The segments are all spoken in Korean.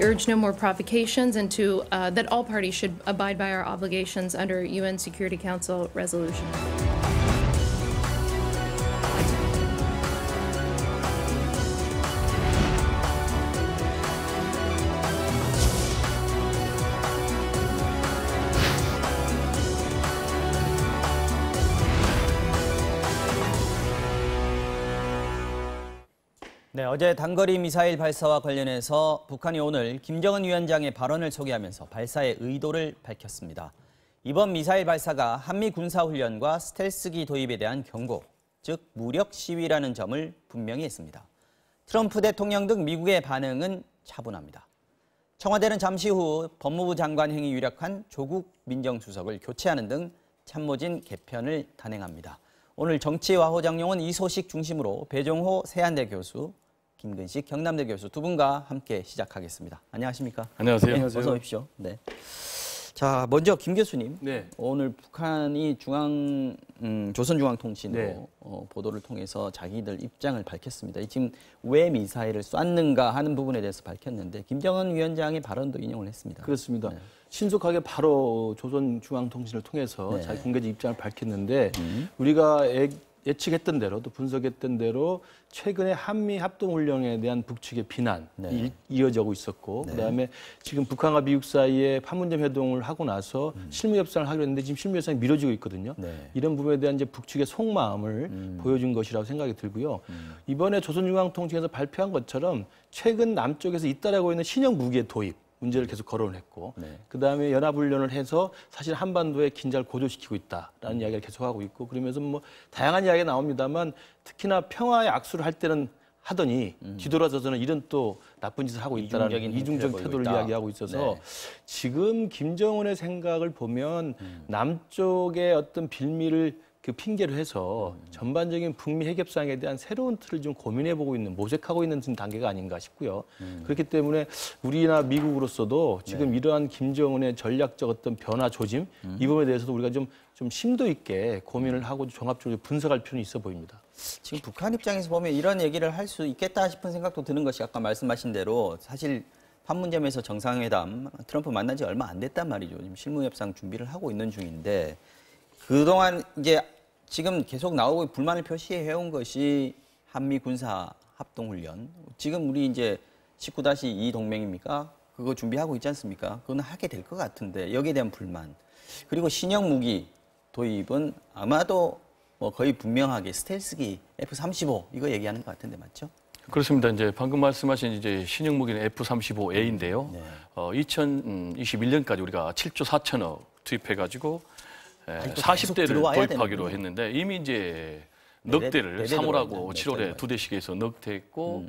urge no more provocations and that all parties should abide by our obligations under UN Security Council resolution. 네, 어제 단거리 미사일 발사와 관련해서 북한이 오늘 김정은 위원장의 발언을 소개하면서 발사의 의도를 밝혔습니다. 이번 미사일 발사가 한미 군사훈련과 스텔스기 도입에 대한 경고, 즉 무력 시위라는 점을 분명히 했습니다. 트럼프 대통령 등 미국의 반응은 차분합니다. 청와대는 잠시 후 법무부 장관 행위 유력한 조국 민정수석을 교체하는 등 참모진 개편을 단행합니다. 오늘 정치와 호장용은 이 소식 중심으로 배종호 세한대 교수, 김근식 경남대 교수 두 분과 함께 시작하겠습니다. 안녕하십니까? 안녕하세요. 네, 어서 오십시오. 네. 자, 먼저 김 교수님. 네. 오늘 북한이 조선중앙통신으로 보도를 통해서 자기들 입장을 밝혔습니다. 지금 왜 미사일을 쐈는가 하는 부분에 대해서 밝혔는데 김정은 위원장의 발언도 인용을 했습니다. 그렇습니다. 네. 신속하게 바로 조선중앙통신을 통해서 자기 공개적 입장을 밝혔는데 우리가 예측했던 대로 또 분석했던 대로 최근에 한미 합동훈련에 대한 북측의 비난이 이어지고 있었고 그다음에 지금 북한과 미국 사이에 판문점 회동을 하고 나서 실무 협상을 하기로 했는데 지금 실무 협상이 미뤄지고 있거든요. 이런 부분에 대한 이제 북측의 속마음을 보여준 것이라고 생각이 들고요. 이번에 조선중앙통신에서 발표한 것처럼 최근 남쪽에서 잇따르고 있는 신형 무기의 도입 문제를 계속 거론을 했고 그다음에 연합훈련을 해서 사실 한반도의 긴장을 고조시키고 있다라는 이야기를 계속하고 있고 그러면서 뭐 다양한 이야기가 나옵니다만 특히나 평화의 악수를 할 때는 하더니 뒤돌아서서는 이런 또 나쁜 짓을 하고 있다라는 이중적 태도를 이야기하고 있어서 지금 김정은의 생각을 보면 남쪽의 어떤 빌미를 그 핑계로 해서 전반적인 북미 핵협상에 대한 새로운 틀을 좀 고민해보고 있는, 모색하고 있는 지금 단계가 아닌가 싶고요. 그렇기 때문에 우리나 미국으로서도 지금 이러한 김정은의 전략적 어떤 변화 조짐, 이 부분에 대해서도 우리가 좀 심도 있게 고민을 하고 종합적으로 분석할 필요는 있어 보입니다. 지금 북한 입장에서 보면 이런 얘기를 할 수 있겠다 싶은 생각도 드는 것이 아까 말씀하신 대로 사실 판문점에서 정상회담, 트럼프 만난 지 얼마 안 됐단 말이죠. 지금 실무협상 준비를 하고 있는 중인데 그동안 이제 지금 계속 나오고 불만을 표시해온 것이 한미 군사 합동훈련. 지금 우리 이제 19-2 동맹입니까? 그거 준비하고 있지 않습니까? 그건 하게 될 것 같은데 여기에 대한 불만. 그리고 신형 무기 도입은 아마도 뭐 거의 분명하게 스텔스기 F-35 이거 얘기하는 것 같은데 맞죠? 그렇습니다. 이제 방금 말씀하신 이제 신형 무기는 F-35A인데요. 2021년까지 우리가 7조 4천억 투입해가지고 40대를 도입하기로 했는데 이미 이제 넉 대를 3월하고 7월에 2대씩 해서 넉 대 했고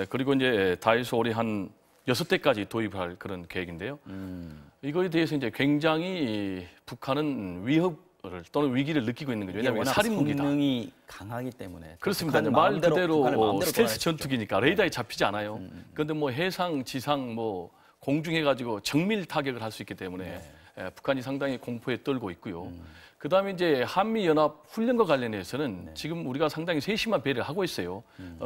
그리고 이제 다해서 올해 한 6대까지 도입할 그런 계획인데요. 이거에 대해서 이제 굉장히 북한은 위협을 또는 위기를 느끼고 있는 거죠. 왜냐하면 살인무기다. 성능이 강하기 때문에. 그렇습니다. 말 그대로 스텔스 전투기니까 레이더에 잡히지 않아요. 그런데 뭐 해상, 지상, 뭐 공중해가지고 정밀 타격을 할 수 있기 때문에 북한이 상당히 공포에 떨고 있고요. 그다음에 이제 한미 연합 훈련과 관련해서는 지금 우리가 상당히 세심한 배려를 하고 있어요.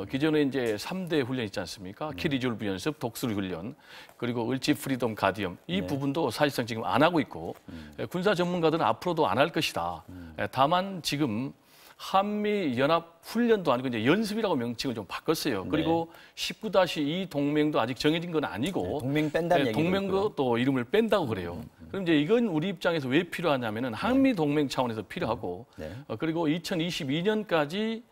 기존에 이제 3대 훈련 있지 않습니까? 키리졸브 연습, 독수리 훈련, 그리고 을지 프리덤 가디엄 이 부분도 사실상 지금 안 하고 있고 군사 전문가들은 앞으로도 안 할 것이다. 다만 지금 한미 연합 훈련도 아니고 이제 연습이라고 명칭을 좀 바꿨어요. 그리고 19-2 동맹도 아직 정해진 건 아니고 동맹 뺀다는 얘기도 동맹도 또 이름을 뺀다고 그래요. 그럼 이제 이건 우리 입장에서 왜 필요하냐면은 한미 동맹 차원에서 필요하고 그리고 2022년까지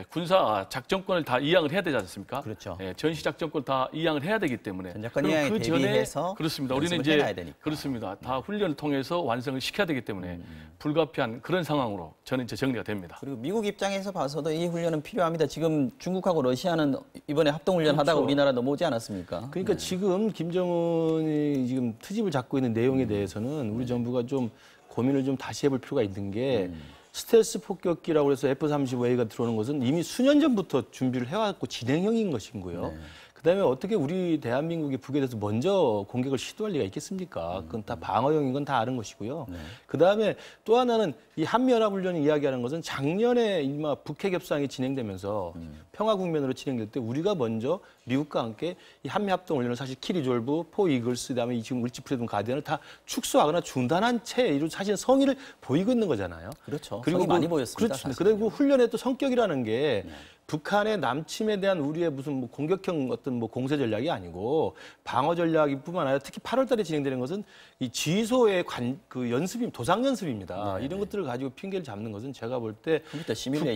군사 작전권을 다 이양을 해야 되지 않습니까? 그렇죠. 전시 작전권 다 이양을 해야 되기 때문에 전작권 이양에 그 전에 대비해서 그렇습니다. 우리는 이제 그렇습니다. 다 훈련을 통해서 완성을 시켜야 되기 때문에 불가피한 그런 상황으로 저는 이제 정리가 됩니다. 그리고 미국 입장에서 봐서도 이 훈련은 필요합니다. 지금 중국하고 러시아는 이번에 합동훈련 하다가 우리나라 넘어오지 않았습니까? 그러니까 지금 김정은이 지금 트집을 잡고 있는 내용에 대해서는 우리 정부가 좀 고민을 좀 다시 해볼 필요가 있는 게 스텔스 폭격기라고 해서 F-35A가 들어오는 것은 이미 수년 전부터 준비를 해왔고 진행형인 것이고요. 그다음에 어떻게 우리 대한민국이 북에 대해서 먼저 공격을 시도할 리가 있겠습니까? 그건 다 방어용인 건 다 아는 것이고요. 그다음에 또 하나는 이 한미연합훈련이 이야기하는 것은 작년에 이마 북핵 협상이 진행되면서 평화 국면으로 진행될 때 우리가 먼저 미국과 함께 이 한미합동훈련을 사실 키리졸브, 포이글스, 그다음에 지금 울지프레든 가디언을 다 축소하거나 중단한 채 사실 성의를 보이고 있는 거잖아요. 그렇죠. 그리고 성의 많이 보였습니다. 그렇습니다. 그리고 훈련의 또 성격이라는 게 북한의 남침에 대한 우리의 무슨 뭐 공격형 어떤 뭐 공세 전략이 아니고 방어 전략이뿐만 아니라 특히 8월달에 진행되는 것은 이 지소의 그 연습이 도상 연습입니다. 이런 것들을 가지고 핑계를 잡는 것은 제가 볼 때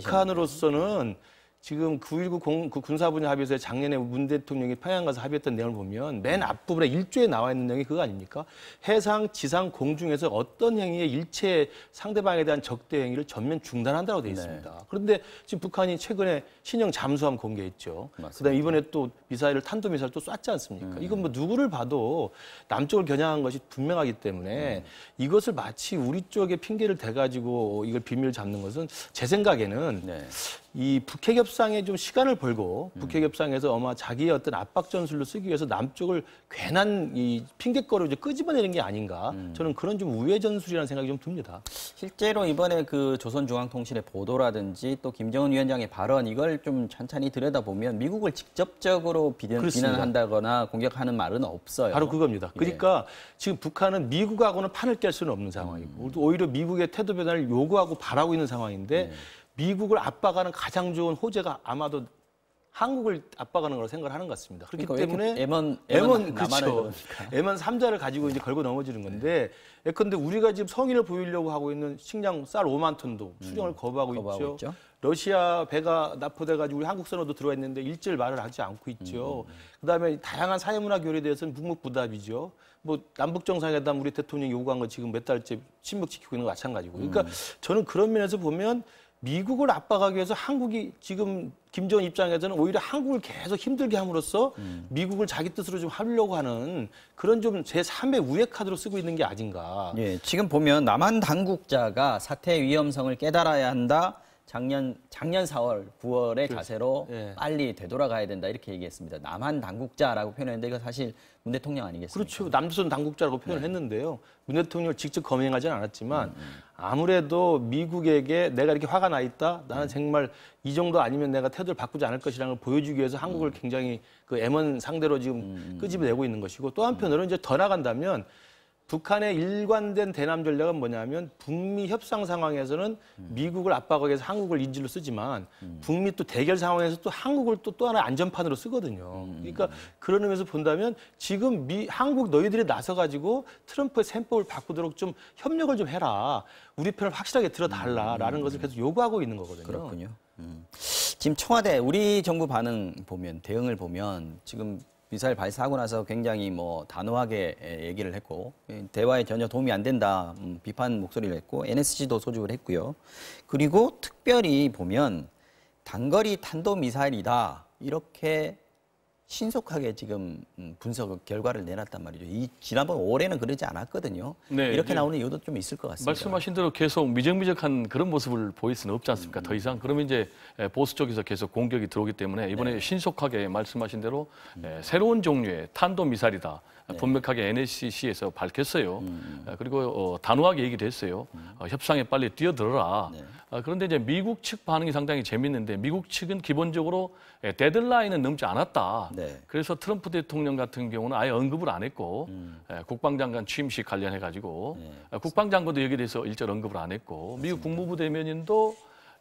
북한으로서는 지금 9.19 그 군사분야 합의서에 작년에 문 대통령이 평양 가서 합의했던 내용을 보면 맨 앞부분에 1조에 나와 있는 내용이 그거 아닙니까? 해상, 지상, 공중에서 어떤 행위에 일체 상대방에 대한 적대 행위를 전면 중단한다고 되어 있습니다. 그런데 지금 북한이 최근에 신형 잠수함 공개했죠. 그다음에 이번에 또 미사일을 탄도미사일 또 쐈지 않습니까? 이건 뭐 누구를 봐도 남쪽을 겨냥한 것이 분명하기 때문에 이것을 마치 우리 쪽에 핑계를 대가지고 이걸 비밀을 잡는 것은 제 생각에는 이 북핵 협상에 좀 시간을 벌고 북핵 협상에서 아마 자기의 어떤 압박 전술로 쓰기 위해서 남쪽을 괜한 이 핑계거리로 이제 끄집어내는 게 아닌가. 저는 그런 좀 우회 전술이라는 생각이 좀 듭니다. 실제로 이번에 그 조선중앙통신의 보도라든지 또 김정은 위원장의 발언 이걸 좀 찬찬히 들여다보면 미국을 직접적으로 비난한다거나 공격하는 말은 없어요. 바로 그겁니다. 그러니까 지금 북한은 미국하고는 판을 깰 수는 없는 상황이고 오히려 미국의 태도 변화를 요구하고 바라고 있는 상황인데 미국을 압박하는 가장 좋은 호재가 아마도 한국을 압박하는 거라고 생각을 하는 것 같습니다. 그렇기 때문에 M1 그렇죠. M1 3자를 가지고 이제 걸고 넘어지는 건데 예컨대 우리가 지금 성의를 보이려고 하고 있는 식량 쌀 5만 톤도 수령을 거부하고 있죠. 러시아 배가 납포돼가지고 우리 한국 선호도 들어와 있는데 일절 말을 하지 않고 있죠. 그다음에 다양한 사회문화 교류에 대해서는 묵묵부답이죠. 뭐 남북 정상회담 우리 대통령이 요구한 거 지금 몇 달째 침묵지키고 있는 거 마찬가지고. 그러니까 저는 그런 면에서 보면 미국을 압박하기 위해서 한국이 지금 김정은 입장에서는 오히려 한국을 계속 힘들게 함으로써 미국을 자기 뜻으로 좀 하려고 하는 그런 좀 제3의 우회 카드로 쓰고 있는 게 아닌가. 예, 지금 보면 남한 당국자가 사태의 위험성을 깨달아야 한다. 작년 4월, 9월의 자세로 빨리 되돌아가야 된다 이렇게 얘기했습니다. 남한 당국자라고 표현했는데 이거 사실 문 대통령 아니겠습니까? 그렇죠. 남조선 당국자라고 표현을 했는데요. 문 대통령을 직접 검증하지는 않았지만 아무래도 미국에게 내가 이렇게 화가 나 있다. 나는 정말 이 정도 아니면 내가 태도를 바꾸지 않을 것이라는 걸 보여주기 위해서 한국을 굉장히 그 M1 상대로 지금 끄집어내고 있는 것이고 또 한편으로는 이제 더 나간다면 북한의 일관된 대남 전략은 뭐냐면 북미 협상 상황에서는 미국을 압박하기 위해서 한국을 인질로 쓰지만 북미 또 대결 상황에서 또 한국을 또 하나의 안전판으로 쓰거든요. 그러니까 그런 의미에서 본다면 지금 한국 너희들이 나서가지고 트럼프의 셈법을 바꾸도록 좀 협력을 좀 해라. 우리 편을 확실하게 들어달라라는 것을 계속 요구하고 있는 거거든요. 그렇군요. 지금 청와대 우리 정부 반응 보면 대응을 보면 지금 미사일 발사하고 나서 굉장히 뭐 단호하게 얘기를 했고 대화에 전혀 도움이 안 된다 비판 목소리를 했고 NSC도 소집을 했고요. 그리고 특별히 보면 단거리 탄도미사일이다 이렇게 신속하게 지금 분석 결과를 내놨단 말이죠. 지난번 올해는 그러지 않았거든요. 네, 이렇게 나오는 이유도 좀 있을 것 같습니다. 말씀하신 대로 계속 미적미적한 그런 모습을 보일 수는 없지 않습니까? 더 이상. 그러면 이제 보수 쪽에서 계속 공격이 들어오기 때문에 이번에 신속하게 말씀하신 대로 새로운 종류의 탄도미사일이다. 분명하게 NSC에서 밝혔어요. 그리고 단호하게 얘기도 했어요. 협상에 빨리 뛰어들어라. 그런데 이제 미국 측 반응이 상당히 재밌는데 미국 측은 기본적으로 데드라인은 넘지 않았다. 그래서 트럼프 대통령 같은 경우는 아예 언급을 안 했고 국방장관 취임식 관련해가지고 국방장관도 여기에 대해서 일절 언급을 안 했고 미국 국무부 대변인도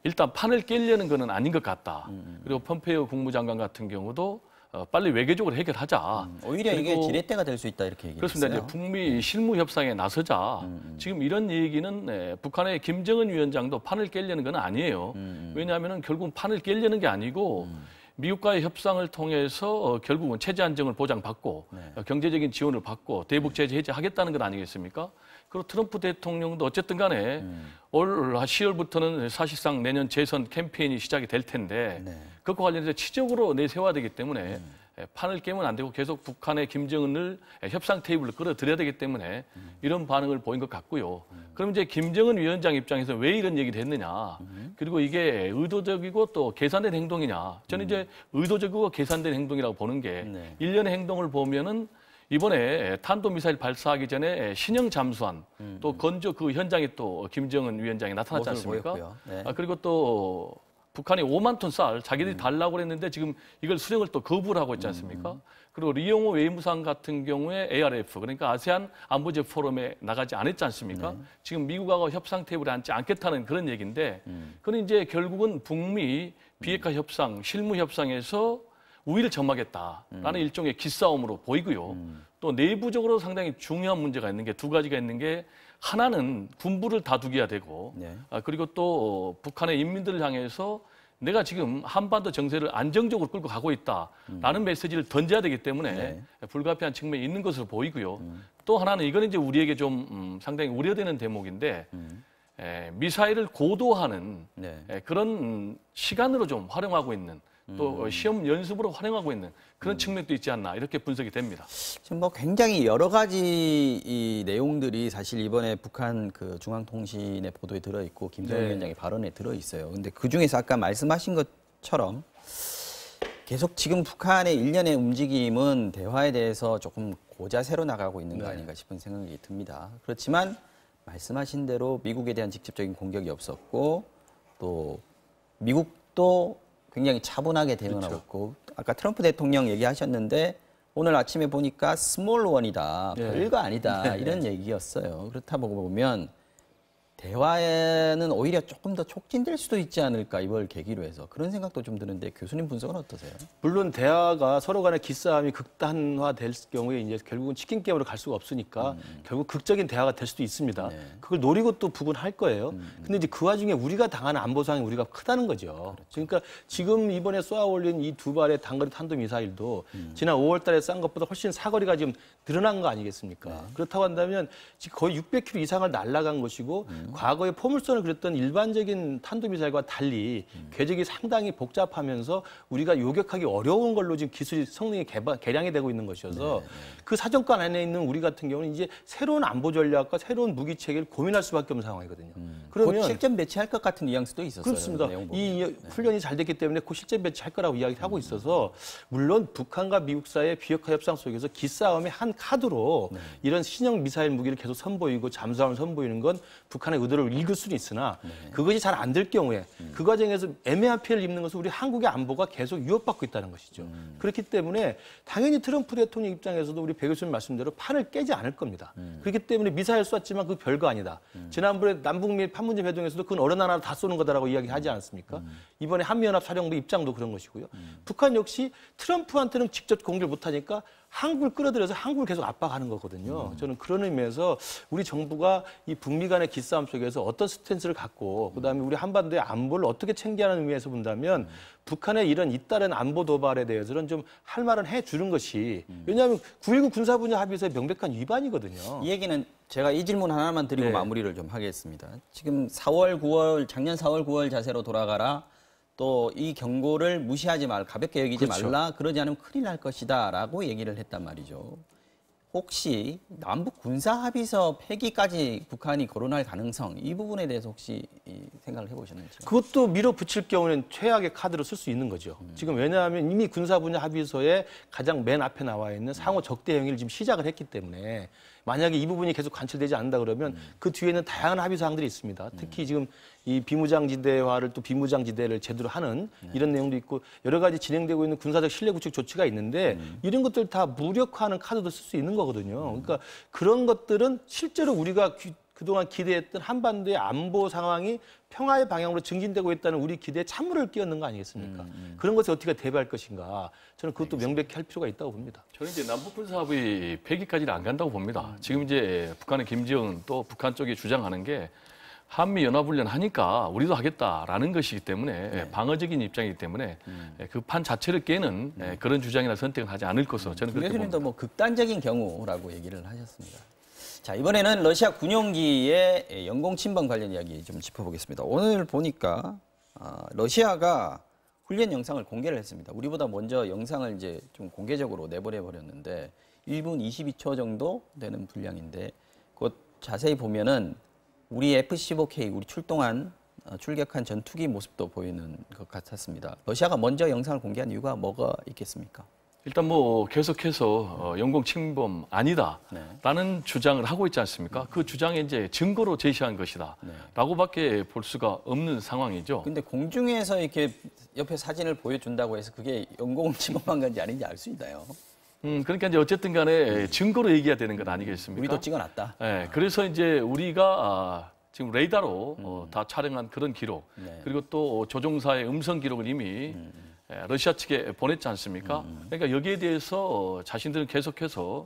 일단 판을 깨려는 거는 아닌 것 같다. 그리고 폼페이오 국무장관 같은 경우도 빨리 외교적으로 해결하자. 오히려 이게 지렛대가 될 수 있다 이렇게 얘기했어요. 그렇습니다. 이제 북미 실무 협상에 나서자. 지금 이런 얘기는 북한의 김정은 위원장도 판을 깨려는 건 아니에요. 왜냐하면 결국은 판을 깨려는 게 아니고 미국과의 협상을 통해서 결국은 체제 안정을 보장받고 경제적인 지원을 받고 대북 제재 해제하겠다는 건 아니겠습니까? 그리고 트럼프 대통령도 어쨌든 간에 올 10월부터는 사실상 내년 재선 캠페인이 시작이 될 텐데 그것과 관련해서 치적으로 내세워야 되기 때문에 판을 깨면 안 되고 계속 북한의 김정은을 협상 테이블로 끌어들여야 되기 때문에 이런 반응을 보인 것 같고요. 그럼 이제 김정은 위원장 입장에서 왜 이런 얘기를 했느냐. 그리고 이게 의도적이고 또 계산된 행동이냐. 저는 이제 의도적이고 계산된 행동이라고 보는 게 일련의 행동을 보면은 이번에 탄도미사일 발사하기 전에 신형 잠수함 또 건조 그 현장에 또 김정은 위원장이 나타났지 않습니까? 네. 그리고 또 북한이 5만 톤 쌀 자기들이 달라고 그랬는데 지금 이걸 수령을 또 거부를 하고 있지 않습니까? 그리고 리용호 외무상 같은 경우에 ARF 그러니까 아세안 안보제 포럼에 나가지 않았지 않습니까? 지금 미국하고 협상 테이블에 앉지 않겠다는 그런 얘기인데 그건 이제 결국은 북미 비핵화 협상, 실무 협상에서 우위를 점하겠다라는 일종의 기싸움으로 보이고요. 또 내부적으로 상당히 중요한 문제가 있는 게 두 가지가 있는 게 하나는 군부를 다독여야 되고 그리고 또 북한의 인민들을 향해서 내가 지금 한반도 정세를 안정적으로 끌고 가고 있다라는 메시지를 던져야 되기 때문에 불가피한 측면이 있는 것으로 보이고요. 또 하나는 이거는 이제 우리에게 좀 상당히 우려되는 대목인데 미사일을 고도화하는 그런 시간으로 좀 활용하고 있는 또 시험 연습으로 활용하고 있는 그런 측면도 있지 않나 이렇게 분석이 됩니다. 지금 뭐 굉장히 여러 가지 이 내용들이 사실 이번에 북한 그 중앙통신의 보도에 들어 있고 김정은 위원장의 발언에 들어 있어요. 근데 그 중에서 아까 말씀하신 것처럼 계속 지금 북한의 일련의 움직임은 대화에 대해서 조금 고자세로 나가고 있는 거 아닌가 싶은 생각이 듭니다. 그렇지만 말씀하신 대로 미국에 대한 직접적인 공격이 없었고 또 미국도 굉장히 차분하게 대응하고 있고 아까 트럼프 대통령 얘기하셨는데 오늘 아침에 보니까 스몰 원이다. 별거 아니다. 이런 얘기였어요. 그렇다 보면 대화에는 오히려 조금 더 촉진될 수도 있지 않을까 이걸 계기로 해서 그런 생각도 좀 드는데 교수님 분석은 어떠세요? 물론 대화가 서로 간의 기싸움이 극단화될 경우에 이제 결국은 치킨 게임으로 갈 수가 없으니까 결국 극적인 대화가 될 수도 있습니다. 그걸 노리고 또 북은 할 거예요. 근데 이제 그 와중에 우리가 당하는 안보상이 우리가 크다는 거죠. 그러니까 지금 이번에 쏘아 올린 이 두 발의 단거리 탄도미사일도 지난 5월 달에 싼 것보다 훨씬 사거리가 지금 늘어난 거 아니겠습니까? 그렇다고 한다면 지금 거의 600km 이상을 날아간 것이고 과거에 포물선을 그렸던 일반적인 탄도미사일과 달리 궤적이 상당히 복잡하면서 우리가 요격하기 어려운 걸로 지금 기술이 성능이 개량이 되고 있는 것이어서 그 사정권 안에 있는 우리 같은 경우는 이제 새로운 안보 전략과 새로운 무기 체계를 고민할 수밖에 없는 상황이거든요. 그러면 실전 배치할 것 같은 뉘앙스도 있었어요. 그렇습니다. 이 훈련이 잘 됐기 때문에 곧 실전 배치할 거라고 이야기하고 있어서 물론 북한과 미국 사이의 비핵화 협상 속에서 기싸움의 한 카드로 이런 신형 미사일 무기를 계속 선보이고 잠수함을 선보이는 건 북한의 의도를 읽을 수는 있으나 그것이 잘 안 될 경우에 그 과정에서 애매한 피해를 입는 것은 우리 한국의 안보가 계속 위협받고 있다는 것이죠. 그렇기 때문에 당연히 트럼프 대통령 입장에서도 우리 배 교수님 말씀대로 판을 깨지 않을 겁니다. 그렇기 때문에 미사일 쐈지만 그 별거 아니다. 지난번에 남북미 판문점 회동에서도 그건 어느 나라 다 쏘는 거다라고 이야기하지 않았습니까? 이번에 한미연합 사령부 입장도 그런 것이고요. 북한 역시 트럼프한테는 직접 공격을 못하니까 한국을 끌어들여서 한국을 계속 압박하는 거거든요. 저는 그런 의미에서 우리 정부가 이 북미 간의 기싸움 속에서 어떤 스탠스를 갖고 그다음에 우리 한반도의 안보를 어떻게 챙겨하는 의미에서 본다면 북한의 이런 잇따른 안보 도발에 대해서는 좀 할 말은 해주는 것이 왜냐하면 9.19 군사분야 합의서의 명백한 위반이거든요. 이 얘기는 제가 이 질문 하나만 드리고 마무리를 좀 하겠습니다. 지금 4월, 9월, 작년 4월, 9월 자세로 돌아가라. 또 이 경고를 무시하지 말, 가볍게 여기지 말라. 그러지 않으면 큰일 날 것이다. 라고 얘기를 했단 말이죠. 혹시 남북 군사합의서 폐기까지 북한이 거론할 가능성 이 부분에 대해서 혹시 생각을 해보셨는지? 그것도 밀어붙일 경우는 최악의 카드로 쓸 수 있는 거죠. 지금 왜냐하면 이미 군사분야 합의서에 가장 맨 앞에 나와 있는 상호 적대 행위를 지금 시작을 했기 때문에 만약에 이 부분이 계속 관철되지 않는다 그러면 그 뒤에는 다양한 합의 사항들이 있습니다. 특히 지금 이 비무장지대화를 또 비무장지대를 제대로 하는 이런 내용도 있고 여러 가지 진행되고 있는 군사적 신뢰 구축 조치가 있는데 이런 것들 다 무력화하는 카드도 쓸 수 있는 거거든요. 그러니까 그런 것들은 실제로 우리가 그동안 기대했던 한반도의 안보 상황이 평화의 방향으로 증진되고 있다는 우리 기대에 찬물을 끼얹는 거 아니겠습니까? 그런 것을 어떻게 대비할 것인가. 저는 그것도 명백히 할 필요가 있다고 봅니다. 저는 이제 남북군사합의 폐기까지는 안 간다고 봅니다. 지금 이제 북한의 김정은 또 북한 쪽이 주장하는 게 한미 연합훈련 하니까 우리도 하겠다라는 것이기 때문에 방어적인 입장이기 때문에 그 판 자체를 깨는 그런 주장이나 선택을 하지 않을 것으로 저는 그렇게 봅니다. 교수님도 뭐 극단적인 경우라고 얘기를 하셨습니다. 자, 이번에는 러시아 군용기의 영공 침범 관련 이야기 좀 짚어보겠습니다. 오늘 보니까 러시아가 훈련 영상을 공개를 했습니다. 우리보다 먼저 영상을 이제 좀 공개적으로 내보내 버렸는데 1분 22초 정도 되는 분량인데 그 자세히 보면은 우리 F-15K 우리 출격한 전투기 모습도 보이는 것 같았습니다. 러시아가 먼저 영상을 공개한 이유가 뭐가 있겠습니까? 일단 뭐 계속해서 영공 침범 아니다라는 주장을 하고 있지 않습니까? 그 주장에 이제 증거로 제시한 것이다라고밖에 볼 수가 없는 상황이죠. 근데 공중에서 이렇게 옆에 사진을 보여준다고 해서 그게 영공을 침범한 건지 아닌지 알 수 있나요? 그러니까 이제 어쨌든 간에 증거로 얘기해야 되는 것 아니겠습니까? 우리도 찍어놨다. 네, 그래서 이제 우리가 지금 레이더로 다 촬영한 그런 기록, 네. 그리고 또 조종사의 음성 기록을 이미 러시아 측에 보냈지 않습니까? 그러니까 여기에 대해서 자신들은 계속해서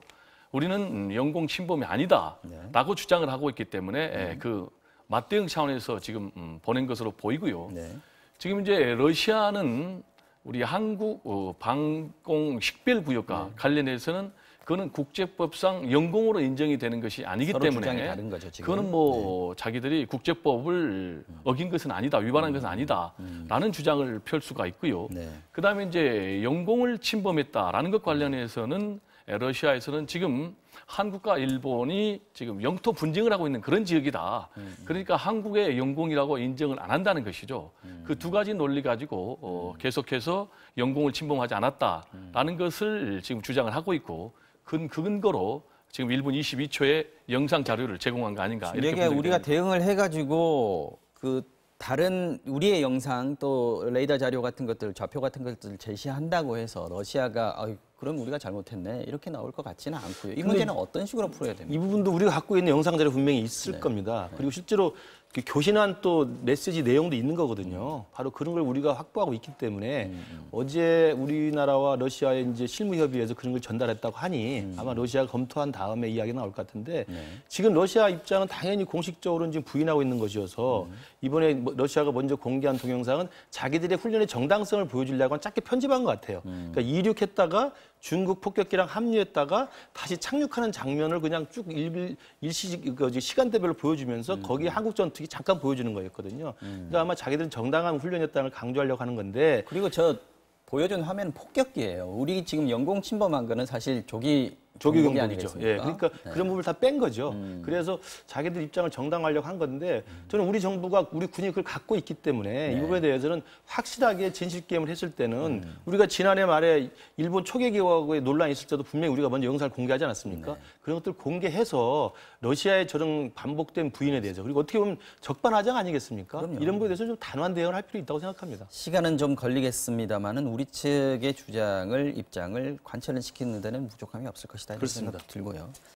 우리는 영공 침범이 아니다라고 주장을 하고 있기 때문에 그 맞대응 차원에서 지금 보낸 것으로 보이고요. 네. 지금 이제 러시아는 우리 한국 방공 식별구역과 관련해서는 그거는 국제법상 영공으로 인정이 되는 것이 아니기 서로 때문에 주장이 다른 거죠, 지금. 그거는 뭐 자기들이 국제법을 어긴 것은 아니다, 위반한 것은 아니다라는 주장을 펼 수가 있고요. 네. 그다음에 이제 영공을 침범했다라는 것 관련해서는 러시아에서는 지금 한국과 일본이 지금 영토 분쟁을 하고 있는 그런 지역이다. 그러니까 한국의 영공이라고 인정을 안 한다는 것이죠. 그 두 가지 논리 가지고 계속해서 영공을 침범하지 않았다라는 것을 지금 주장을 하고 있고 그 근거로 지금 1분 22초의 영상 자료를 제공한 거 아닌가 이렇게 이게 우리가 됩니다. 대응을 해가지고 그 다른 우리의 영상 또 레이더 자료 같은 것들, 좌표 같은 것들을 제시한다고 해서 러시아가 그럼 우리가 잘못했네 이렇게 나올 것 같지는 않고요. 이 문제는 어떤 식으로 풀어야 됩니까? 이 부분도 우리가 갖고 있는 영상 자료 분명히 있을 네. 겁니다. 그리고 실제로 그 교신한 또 메시지 내용도 있는 거거든요. 바로 그런 걸 우리가 확보하고 있기 때문에 어제 우리나라와 러시아의 이제 실무 협의에서 그런 걸 전달했다고 하니 아마 러시아가 검토한 다음에 이야기 나올 것 같은데 지금 러시아 입장은 당연히 공식적으로는 지금 부인하고 있는 것이어서 이번에 러시아가 먼저 공개한 동영상은 자기들의 훈련의 정당성을 보여주려고 짧게 편집한 것 같아요. 그러니까 이륙했다가 중국 폭격기랑 합류했다가 다시 착륙하는 장면을 그냥 쭉 시간대별로 보여주면서 거기에 한국 전투기 잠깐 보여주는 거였거든요. 그러니까 아마 자기들은 정당한 훈련이었다는 걸 강조하려고 하는 건데 그리고 저 보여준 화면은 폭격기예요. 우리 지금 영공 침범한 거는 사실 조기 경보기죠. 아니겠습니까? 예, 그러니까 그런 부분을 다 뺀 거죠. 그래서 자기들 입장을 정당화하려고 한 건데 저는 우리 정부가 우리 군이 그걸 갖고 있기 때문에 이 부분에 대해서는 확실하게 진실 게임을 했을 때는 우리가 지난해 말에 일본 초계기하고의 논란이 있을 때도 분명히 우리가 먼저 영상을 공개하지 않았습니까? 그런 것들 공개해서 러시아의 저런 반복된 부인에 대해서 그리고 어떻게 보면 적반하장 아니겠습니까? 이런 부분에 대해서 좀 단호한 대응을 할 필요 있다고 생각합니다. 시간은 좀 걸리겠습니다만은 우리 측의 입장을 관철은 시키는 데는 부족함이 없을 것이다. 이런 그렇습니다. 생각도 들고요.